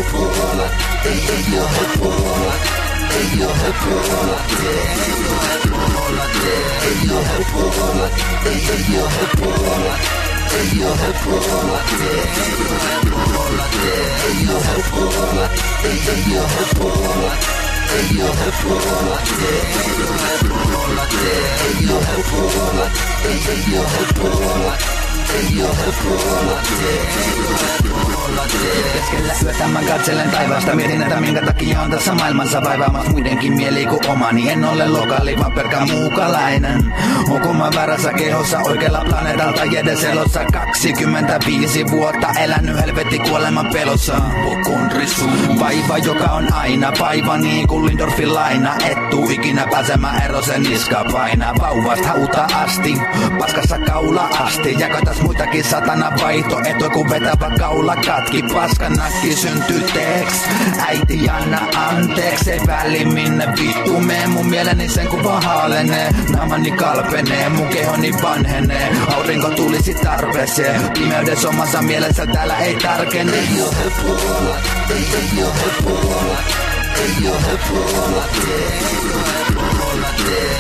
helppo olla, ei oo helppo olla. Ei oo helppo olla, ei oo helppo olla, ei oo helppo olla. Ei oo helppo olla, ei oo helppo olla, ei oo helppo olla. Ei oo helppo olla, ei oo helppo olla, ei oo helppo olla. Ei oo helppo olla, keskellä yötä mä katselen taivaasta, mietin, että minkä takia on tässä maailmassa vaivaamassa muidenkin mieli kuin omani. En ole lokaali, vaan pelkkä muukalainen. Onko mä väärässä kehossa oikealla planeetalta jedeselossa? 25 vuotta elänyt helvetti kuoleman pelossa. Pokondrisu, vaiva joka on aina vaiva niin kuin Lindorfin laina. Et tuu ikinä pääsemään erosen niska paina. Vauvasta hauta asti, paskassa kaula asti. Jakotas muitakin satana vaihtoehto, kun vetävä kaula katki. Paskanakki syntyy teeks. Äiti anna anteeksi, ei väli minne vittu mee. Mun mieleni sen kuva haalenee, naamani kalpenee, mun kehoni vanhenee. Aurinko tulisi tarpeeseen, pimeydessä omassa mielessä täällä ei tarkene. Ei oo helppo olla, ei oo helppo olla. Ei oo helppo olla,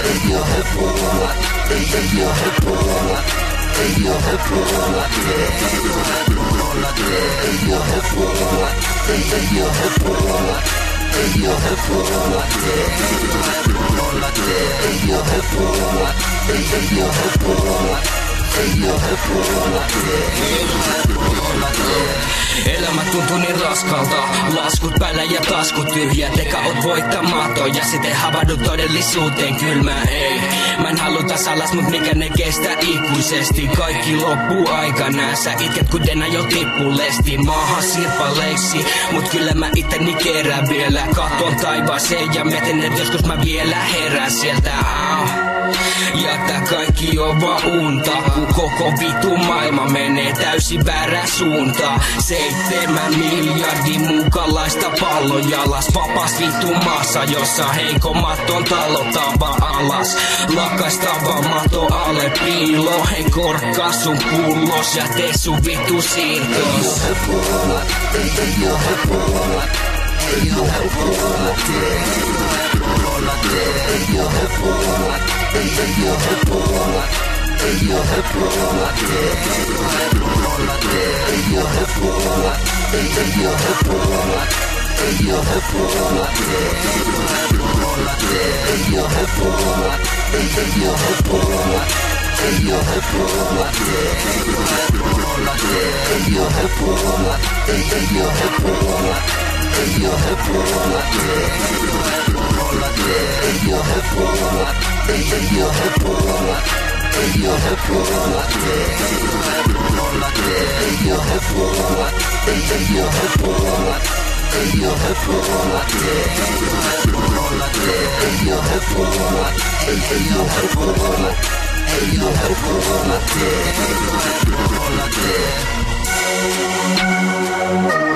ei oo helppo olla. Ei oo helppo olla, ei oo helppo olla. Ei oo helppo olla, ei oo helppo olla. Ei oo helppo olla, ei oo helppo olla. Ei oo helppo olla, ei oo helppo olla. Ei oo helppo olla, ei oo helppo olla. Elämä tuntuu niin raskalta, laskut päällä ja taskut tyhjät. Eka oot voittamaton ja sitten havahdu todellisuuteen, kylmä ei. Mä en halua taas alas, mut mikä ne kestää ikuisesti. Kaikki loppuu aikanaan, sä itket kun Dena jo tippu lesti. Maahan sirpaleiksi, mut kyllä mä itteni kerään vielä. Katon taivaaseen ja mietin, et joskus mä vielä herään sieltä. Ja tää kaikki on vaan unta, kun koko vittu maailma menee täysin väärään suuntaan. 7 miljardin mukalaista pallon jalas, vapaas vittu maassa, jossa heikommat on talottava alas. Lakastava mato alle piilo, hei korkkaa sun pullos ja tee sun vittu siirtos. Ei oo helppo olla, ei oo helppo olla. Ei oo helppo olla, ei oo helppo olla. Ei oo helppo olla, ei oo helppo olla. Ei oo helppo olla, ei oo helppo olla. Ei oo helppo olla, ei oo helppo olla. Ei oo helppo olla, ei oo helppo olla. Ei oo helppo olla, ei oo helppo olla. Ei oo helppo olla, ei oo helppo olla. Ei oo helppo olla, ei oo helppo olla. Ei oo helppo olla, ei oo helppo olla. Ei oo helppo olla, ei oo helppo olla. Ei oo helppo olla, ei oo helppo olla. Ei oo helppo olla, ei oo helppo olla. Ei oo helppo olla.